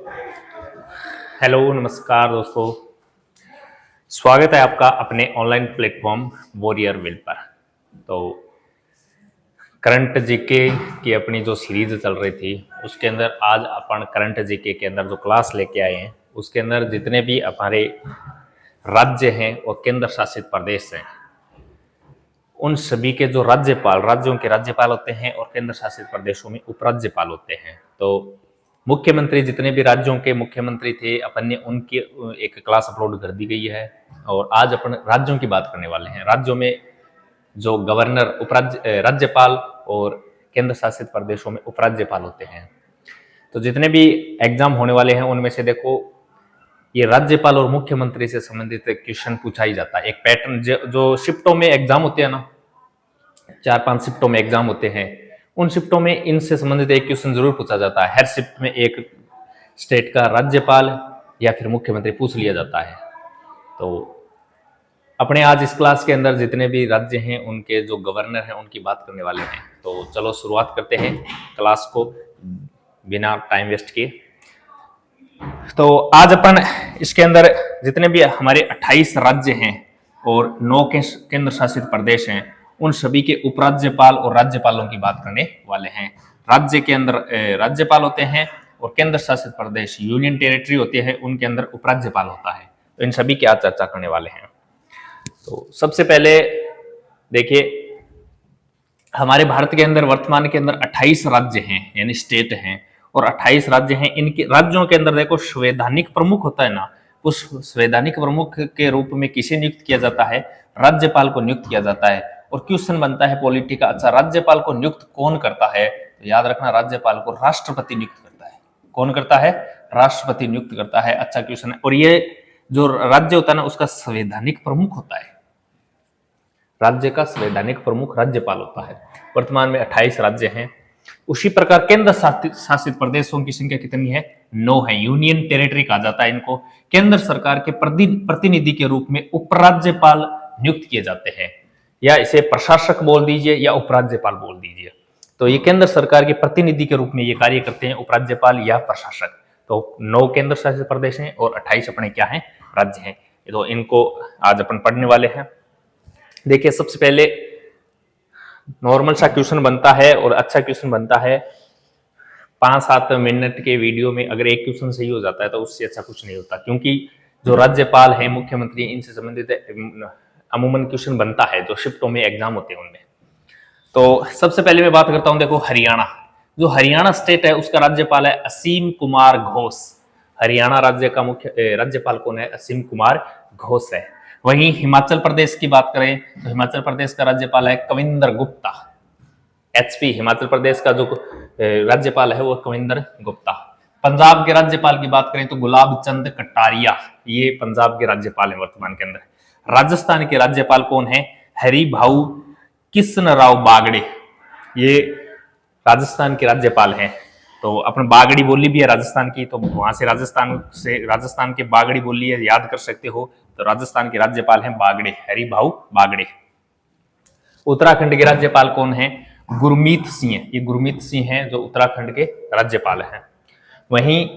Hello नमस्कार दोस्तों। स्वागत है आपका अपने ऑनलाइन प्लेटफॉर्म वॉरियर विल पर। तो करंट जीके की अपनी जो सीरीज चल रही थी उसके अंदर आज अपन करंट जीके के अंदर जो क्लास लेके आए हैं उसके अंदर जितने भी हमारे राज्य हैं और केंद्र शासित प्रदेश हैं उन सभी के जो राज्यों के राज्यपाल होते हैं और केंद्र शासित प्रदेशों में उपराज्यपाल होते हैं। तो मुख्यमंत्री जितने भी राज्यों के मुख्यमंत्री थे अपन ने उनकी एक क्लास अपलोड कर दी गई है और आज अपन राज्यों की बात करने वाले हैं। राज्यों में जो गवर्नर राज्यपाल और केंद्र शासित प्रदेशों में उपराज्यपाल होते हैं। तो जितने भी एग्जाम होने वाले हैं उनमें से देखो ये राज्यपाल और मुख्यमंत्री से संबंधित क्वेश्चन पूछा ही जाता है। एक पैटर्न जो शिफ्टों में एग्जाम होते हैं ना, 4-5 शिफ्टों में एग्जाम होते हैं, उन शिफ्टों में इनसे संबंधित एक क्वेश्चन जरूर पूछा जाता है। हर शिफ्ट में एक स्टेट का राज्यपाल या फिर मुख्यमंत्री पूछ लिया जाता है। तो अपने आज इस क्लास के अंदर जितने भी राज्य हैं उनके जो गवर्नर हैं उनकी बात करने वाले हैं। तो चलो शुरुआत करते हैं क्लास को बिना टाइम वेस्ट किए। तो आज अपन इसके अंदर जितने भी हमारे 28 राज्य हैं और 9 केंद्र शासित प्रदेश हैं उन सभी के उपराज्यपाल और राज्यपालों की बात करने वाले हैं। राज्य के अंदर राज्यपाल होते हैं और केंद्र शासित प्रदेश यूनियन टेरिटरी होती है उनके अंदर उपराज्यपाल होता है। तो इन सभी की आज चर्चा करने वाले हैं। तो सबसे पहले देखिए हमारे भारत के अंदर वर्तमान के अंदर 28 राज्य हैं यानी स्टेट हैं और 28 राज्य हैं। इनके राज्यों के अंदर देखो संवैधानिक प्रमुख होता है ना, उस संवैधानिक प्रमुख के रूप में किसे नियुक्त किया जाता है? राज्यपाल को नियुक्त किया जाता है। और क्वेश्चन बनता है पॉलिटी का, अच्छा राज्यपाल को नियुक्त कौन करता है? तो याद रखना राज्यपाल को राष्ट्रपति नियुक्त करता है। कौन करता है? राष्ट्रपति नियुक्त करता है। अच्छा क्वेश्चन है। और ये जो राज्य होता है ना उसका संवैधानिक प्रमुख होता है। राज्य का संवैधानिक प्रमुख राज्यपाल होता है। वर्तमान में 28 राज्य हैं। उसी प्रकार केंद्र शासित प्रदेशों की संख्या कितनी है? 9 है। यूनियन टेरिटरी कहा जाता है इनको। केंद्र सरकार के प्रतिनिधि के रूप में उपराज्यपाल नियुक्त किए जाते हैं, या इसे प्रशासक बोल दीजिए या उपराज्यपाल बोल दीजिए। तो ये केंद्र सरकार के प्रतिनिधि के रूप में ये कार्य करते हैं, उपराज्यपाल या प्रशासक। तो 9 केंद्र शासित प्रदेश हैं और 28 अपने क्या हैं? राज्य हैं। तो इनको आज अपन पढ़ने वाले हैं। देखिए सबसे पहले नॉर्मल सा क्वेश्चन बनता है और अच्छा क्वेश्चन बनता है। 5-7 मिनट के वीडियो में अगर एक क्वेश्चन सही हो जाता है तो उससे अच्छा कुछ नहीं होता, क्योंकि जो राज्यपाल है मुख्यमंत्री इनसे संबंधित अमूमन क्वेश्चन बनता है जो शिफ्टों में एग्जाम होते हैं उनमें। तो सबसे पहले मैं बात करता हूं, देखो हरियाणा, जो हरियाणा स्टेट है उसका राज्यपाल है असीम कुमार घोष। हरियाणा राज्य का मुख्य राज्यपाल कौन है? असीम कुमार घोष है। वहीं हिमाचल प्रदेश की बात करें तो हिमाचल प्रदेश का राज्यपाल है कविंदर गुप्ता। एचपी हिमाचल प्रदेश का जो राज्यपाल है वो कविंदर गुप्ता। पंजाब के राज्यपाल की बात करें तो गुलाब चंद कटारिया, ये पंजाब के राज्यपाल है वर्तमान के अंदर। राजस्थान के राज्यपाल कौन है? हरिभाऊ कृष्ण राव बागड़े, ये राजस्थान के राज्यपाल हैं। तो अपन बागड़ी बोली भी है राजस्थान की, तो वहां से राजस्थान के बागड़ी बोली है याद कर सकते हो। तो राजस्थान के राज्यपाल हैं बागड़े, हरिभाऊ बागड़े। उत्तराखंड के राज्यपाल कौन है? गुरमीत सिंह। ये गुरमीत सिंह हैं जो उत्तराखंड के राज्यपाल हैं। वहीं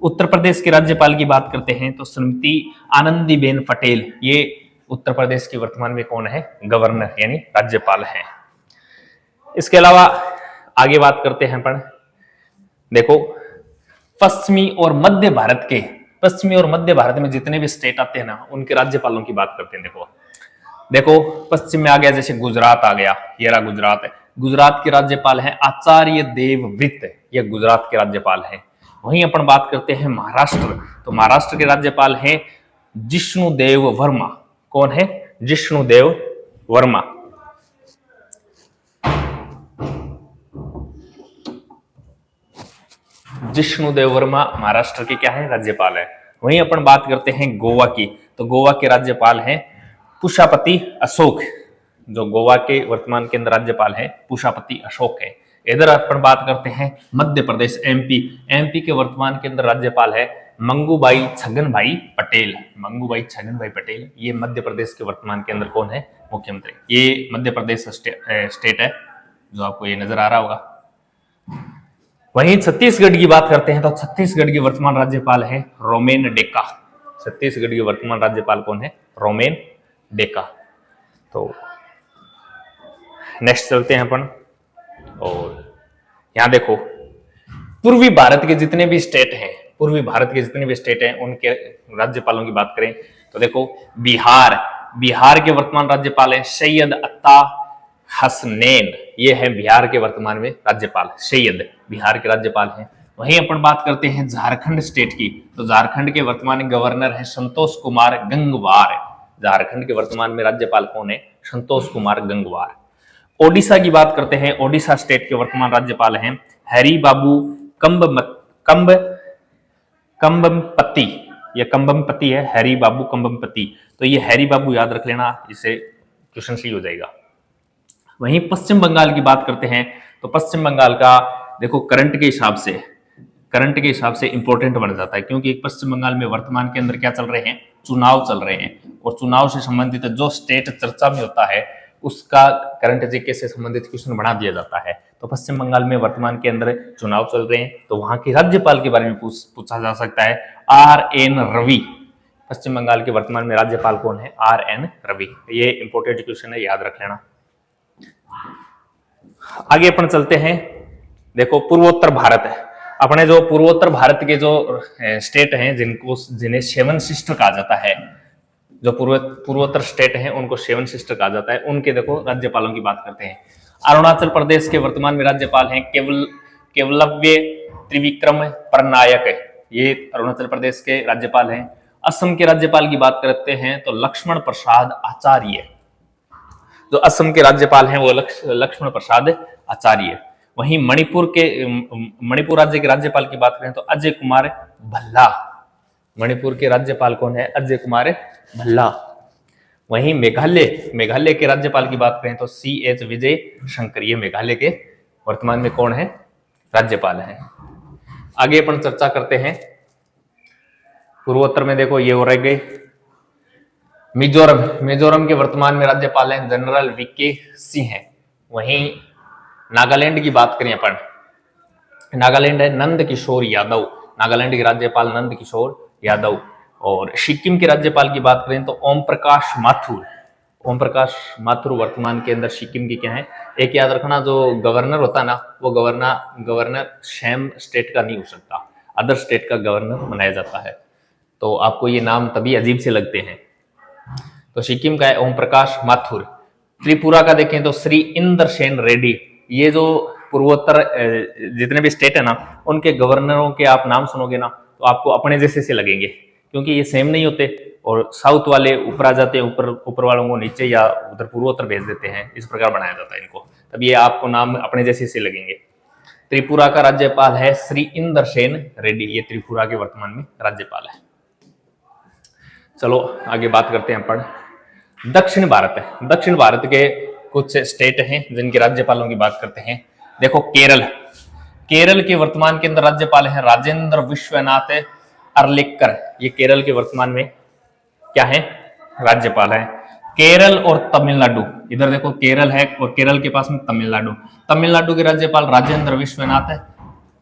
उत्तर प्रदेश के राज्यपाल की बात करते हैं तो श्रीमती आनंदीबेन पटेल, ये उत्तर प्रदेश के वर्तमान में कौन है? गवर्नर यानी राज्यपाल है। इसके अलावा आगे बात करते हैं अपन, देखो पश्चिमी और मध्य भारत में जितने भी स्टेट आते हैं ना उनके राज्यपालों की बात करते हैं। देखो पश्चिम में आ गया, जैसे गुजरात आ गया, ये रहा गुजरात है। गुजरात के राज्यपाल हैं आचार्य देवव्रत, ये गुजरात के राज्यपाल हैं। वहीं अपन बात करते हैं महाराष्ट्र, तो महाराष्ट्र के राज्यपाल हैं जिष्णुदेव वर्मा। कौन है? जिष्णुदेव वर्मा। जिष्णुदेव वर्मा महाराष्ट्र के क्या है? राज्यपाल है। वहीं अपन बात करते हैं गोवा की, तो गोवा के राज्यपाल हैं पुष्पापति अशोक। जो गोवा के वर्तमान के अंदर राज्यपाल हैं पुष्पापति अशोक है। इधर अपन बात करते हैं मध्य प्रदेश एमपी के वर्तमान के अंदर राज्यपाल है मंगूभाई छगनभाई पटेल। मंगूभाई छगनभाई पटेल, ये मध्य प्रदेश के वर्तमान के अंदर कौन है? मुख्यमंत्री। ये मध्य प्रदेश स्टेट है जो आपको ये नजर आ रहा होगा। वहीं छत्तीसगढ़ की बात करते हैं तो छत्तीसगढ़ के वर्तमान राज्यपाल हैं रोमेन डेका। छत्तीसगढ़ के वर्तमान राज्यपाल कौन है? रोमेन डेका। तो नेक्स्ट चलते हैं अपन, और यहां देखो पूर्वी भारत के जितने भी स्टेट हैं, पूर्वी भारत के जितने भी स्टेट हैं उनके राज्यपालों की बात करें तो देखो बिहार के वर्तमान राज्यपाल है सैयद अत्ता हसनैन। ये है बिहार के वर्तमान में राज्यपाल, सैयद बिहार के राज्यपाल हैं। वहीं अपन बात करते हैं झारखंड स्टेट की, तो झारखंड के वर्तमान गवर्नर है संतोष कुमार गंगवार। झारखंड के वर्तमान में राज्यपाल कौन है? संतोष कुमार गंगवार। ओडिशा की बात करते हैं, ओडिशा स्टेट के वर्तमान राज्यपाल हैं हरि बाबू कंबमपति। ये कंबमपति है, हरि बाबू कंबमपति। तो ये हरि बाबू याद रख लेना, इससे क्वेश्चन सही हो जाएगा। वहीं पश्चिम बंगाल की बात करते हैं तो पश्चिम बंगाल का देखो करंट के हिसाब से इंपॉर्टेंट बन जाता है, क्योंकि पश्चिम बंगाल में वर्तमान के अंदर क्या चल रहे हैं? चुनाव चल रहे हैं, और चुनाव से संबंधित जो स्टेट चर्चा में होता है उसका करंट जीके से संबंधित क्वेश्चन बना दिया जाता है। तो पश्चिम बंगाल में वर्तमान के अंदर चुनाव चल रहे हैं, तो वहां के राज्यपाल के बारे में पूछा जा सकता है RN रवि। पश्चिम बंगाल के वर्तमान में राज्यपाल कौन है? RN रवि। ये इंपॉर्टेंट क्वेश्चन है, याद रख लेना। आगे अपन चलते हैं, देखो पूर्वोत्तर भारत है। अपने जो पूर्वोत्तर भारत के जो स्टेट हैं जिन्हें सेवन सिस्टर कहा जाता है, जो पूर्वोत्तर स्टेट हैं उनको सेवन सिस्टर कहा जाता है, उनके देखो राज्यपालों की बात करते हैं। अरुणाचल प्रदेश के वर्तमान में राज्यपाल हैं केवलव्य त्रिविक्रम परनायक, ये अरुणाचल प्रदेश के राज्यपाल हैं। असम के राज्यपाल की बात करते हैं तो लक्ष्मण प्रसाद आचार्य। जो असम के राज्यपाल हैं वो लक्ष्मण प्रसाद आचार्य। वहीं मणिपुर राज्य के राज्यपाल की बात करें तो अजय कुमार भल्ला। मणिपुर के राज्यपाल कौन है? अजय कुमार भल्ला। वहीं मेघालय के राज्यपाल की बात करें तो CH विजय शंकर। ये मेघालय के वर्तमान में कौन है? राज्यपाल हैं। आगे अपन चर्चा करते हैं पूर्वोत्तर में, देखो ये हो रह गए मिजोरम के वर्तमान में राज्यपाल हैं जनरल VK सिंह है। वहीं नागालैंड की बात करें अपन, नागालैंड है नंद किशोर यादव। नागालैंड के राज्यपाल नंद किशोर यादव। और सिक्किम के राज्यपाल की बात करें तो ओम प्रकाश माथुर वर्तमान के अंदर सिक्किम की क्या है? एक याद रखना, जो गवर्नर होता है ना, वो गवर्नर सेम स्टेट का नहीं हो सकता, अदर स्टेट का गवर्नर बनाया जाता है। तो आपको ये नाम तभी अजीब से लगते हैं। तो सिक्किम का है ओम प्रकाश माथुर। त्रिपुरा का देखें तो श्री इंदर सेन रेड्डी। ये जो पूर्वोत्तर जितने भी स्टेट है ना, उनके गवर्नरों के आप नाम सुनोगे ना तो आपको अपने जैसे से लगेंगे, क्योंकि ये सेम नहीं होते, और साउथ वाले ऊपर आ जाते हैं, ऊपर वालों को नीचे या उधर पूर्वोत्तर भेज देते हैं, इस प्रकार बनाया जाता है इनको, तब ये आपको नाम अपने जैसे से लगेंगे। त्रिपुरा का राज्यपाल है श्री इंदर सेन रेड्डी। ये त्रिपुरा के वर्तमान में राज्यपाल है। चलो आगे बात करते हैं अपन दक्षिण भारत के कुछ स्टेट हैं जिनके राज्यपालों की बात करते हैं। देखो केरल के वर्तमान के अंदर राज्यपाल है राजेंद्र विश्वनाथ अर्लेकर। ये केरल के वर्तमान में क्या है? राज्यपाल है। केरल और तमिलनाडु, इधर देखो केरल है और केरल के पास में तमिलनाडु के राज्यपाल राजेंद्र विश्वनाथ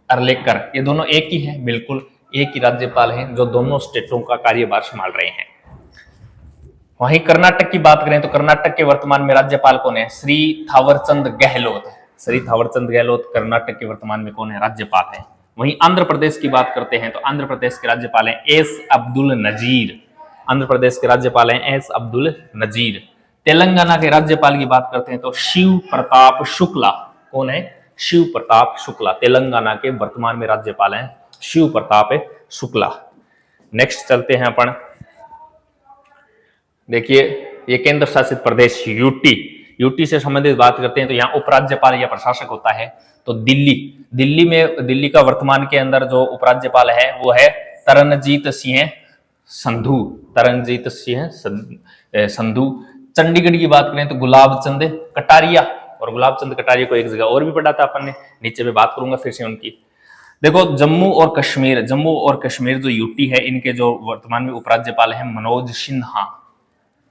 अर्लेकर। ये दोनों एक ही है, बिल्कुल एक ही राज्यपाल हैं जो दोनों स्टेटों का कार्यभार संभाल रहे हैं। वहीं कर्नाटक की बात करें तो कर्नाटक के वर्तमान में राज्यपाल कौन है? श्री थावरचंद गहलोत कर्नाटक के वर्तमान में कौन है? राज्यपाल है। वहीं आंध्र प्रदेश की बात करते हैं तो आंध्र प्रदेश के राज्यपाल हैं एस अब्दुल नजीर। तेलंगाना के राज्यपाल की बात करते हैं तो शिव प्रताप शुक्ला। कौन है? शिव प्रताप शुक्ला। तेलंगाना के वर्तमान में राज्यपाल हैं शिव प्रताप शुक्ला। नेक्स्ट चलते हैं अपन, देखिए ये केंद्र शासित प्रदेश यूटी से संबंधित बात करते हैं तो यहाँ उपराज्यपाल या प्रशासक होता है। तो दिल्ली का वर्तमान के अंदर जो उपराज्यपाल है वो है तरनजीत सिंह संधू। चंडीगढ़ की बात करें तो गुलाब चंद कटारिया, और गुलाब चंद कटारिया को एक जगह और भी पढ़ा था अपन ने, नीचे में बात करूंगा फिर से उनकी। देखो जम्मू और कश्मीर जो यूटी है, इनके जो वर्तमान में उपराज्यपाल हैं मनोज सिन्हा।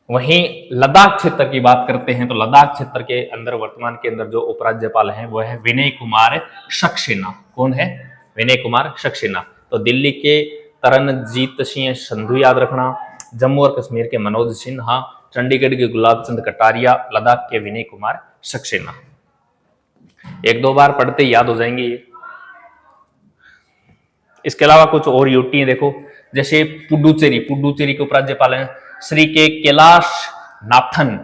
वहीं लद्दाख क्षेत्र की बात करते हैं तो लद्दाख क्षेत्र के अंदर वर्तमान के अंदर जो उपराज्यपाल हैं वो है विनय कुमार सक्सेना। कौन है? विनय कुमार सक्सेना। तो दिल्ली के तरनजीत सिंह संधू याद रखना, जम्मू और कश्मीर के मनोज सिन्हा, चंडीगढ़ के गुलाब चंद कटारिया, लद्दाख के विनय कुमार सक्सेना। एक दो बार पढ़ते याद हो जाएंगे ये। इसके अलावा कुछ और यूटी देखो, जैसे पुडुचेरी, पुडुचेरी के उपराज्यपाल हैं श्री के कैलाश नाथन।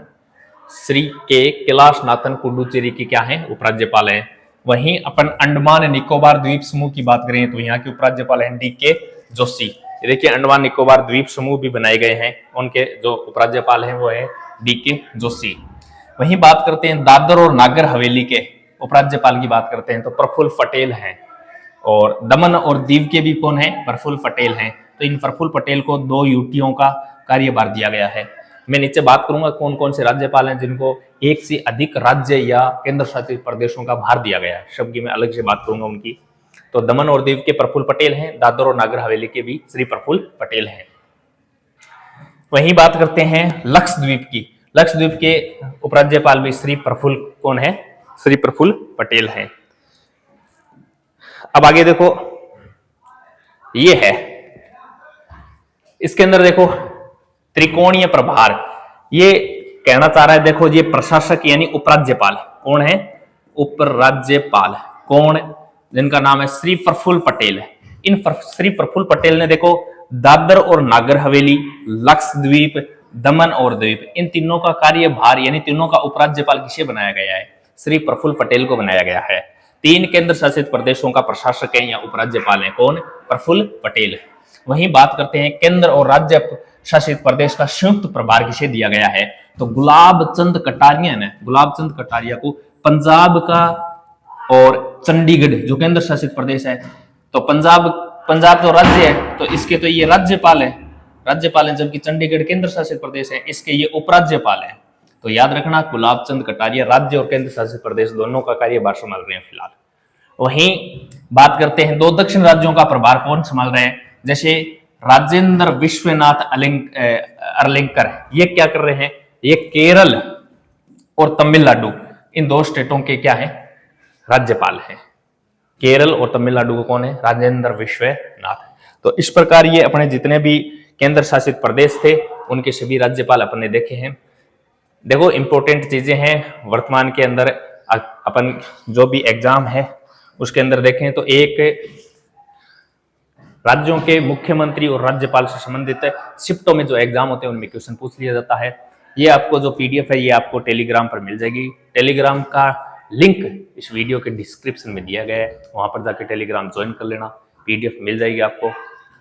श्री के कैलाश नाथन पुडुचेरी के क्या हैं? उपराज्यपाल हैं। वहीं अपन अंडमान निकोबार द्वीप समूह की बात करें तो यहाँ के उपराज्यपाल हैं डी के जोशी। ये देखिए अंडमान निकोबार द्वीप समूह भी बनाए गए हैं, उनके जो उपराज्यपाल हैं वो है डी के जोशी। वहीं बात करते हैं दादर और नागर हवेली के उपराज्यपाल की बात करते हैं तो प्रफुल्ल पटेल हैं। और दमन और दीव के भी कौन है? प्रफुल्ल पटेल हैं। तो इन प्रफुल्ल पटेल को 2 यूटियों का कार्यभार दिया गया है। मैं नीचे बात करूंगा कौन कौन से राज्यपाल हैं जिनको एक से अधिक राज्य या केंद्र शासित प्रदेशों का भार दिया गया है, शब्द की मैं अलग से बात करूंगा उनकी। तो दमन और दीव के प्रफुल्ल पटेल हैं, दादर और नागर हवेली के भी श्री प्रफुल्ल पटेल हैं। वहीं बात करते हैं लक्षद्वीप की। लक्षद्वीप के उपराज्यपाल भी श्री प्रफुल्ल कौन है? श्री प्रफुल्ल पटेल हैं। अब आगे देखो, ये है, इसके अंदर देखो त्रिकोणीय प्रभार। ये कहना चाह रहा है, देखो ये प्रशासक यानी उपराज्यपाल कौन है? उपराज्यपाल कौन? जिनका नाम है श्री प्रफुल्ल पटेल। इन श्री प्रफुल्ल पटेल ने देखो दादर और नागर हवेली, लक्षद्वीप, दमन और द्वीप, इन तीनों का कार्यभार यानी तीनों का उपराज्यपाल किसे बनाया गया है? श्री प्रफुल्ल पटेल को बनाया गया है। 3 केंद्र शासित प्रदेशों का प्रशासक है या उपराज्यपाल है कौन? प्रफुल्ल पटेल। वहीं बात करते हैं केंद्र और राज्य शासित प्रदेश का संयुक्त प्रभार किसे दिया गया है? तो गुलाब चंद कटारिया ने, गुलाब चंद कटारिया को पंजाब का और चंडीगढ़ जो केंद्र शासित प्रदेश है, तो पंजाब तो राज्य है तो इसके तो ये राज्यपाल है, जबकि चंडीगढ़ केंद्र शासित प्रदेश है, इसके ये उपराज्यपाल है। तो याद रखना गुलाब चंद कटारिया राज्य और केंद्र शासित प्रदेश दोनों का कार्यभार संभाल रहे हैं फिलहाल। वहीं बात करते हैं 2 दक्षिण राज्यों का प्रभार कौन संभाल रहे हैं? जैसे राजेंद्र विश्वनाथ अर्लिंकर, ये क्या कर रहे हैं? ये केरल और तमिलनाडु इन 2 स्टेटों के क्या है? राज्यपाल हैं। केरल और तमिलनाडु को कौन है? राजेंद्र विश्वनाथ। तो इस प्रकार ये अपने जितने भी केंद्र शासित प्रदेश थे उनके सभी राज्यपाल अपने देखे हैं। देखो इंपॉर्टेंट चीजें हैं वर्तमान के अंदर, अपन जो भी एग्जाम है उसके अंदर देखें तो एक राज्यों के मुख्यमंत्री और राज्यपाल से संबंधित शिफ्टों में जो एग्जाम होते हैं उनमें क्वेश्चन पूछ लिया जाता है। ये आपको जो पीडीएफ है ये आपको टेलीग्राम पर मिल जाएगी। टेलीग्राम का लिंक इस वीडियो के डिस्क्रिप्शन में दिया गया है, वहां पर जाकर टेलीग्राम ज्वाइन कर लेना, पीडीएफ मिल जाएगी आपको।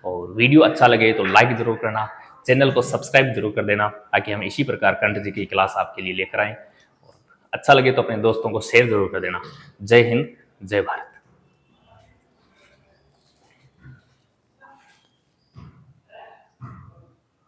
और वीडियो अच्छा लगे तो लाइक जरूर करना, चैनल को सब्सक्राइब जरूर कर देना ताकि हम इसी प्रकार करंट जी की क्लास आपके लिए लेकर आएं। अच्छा लगे तो अपने दोस्तों को शेयर जरूर कर देना। जय हिंद, जय भारत।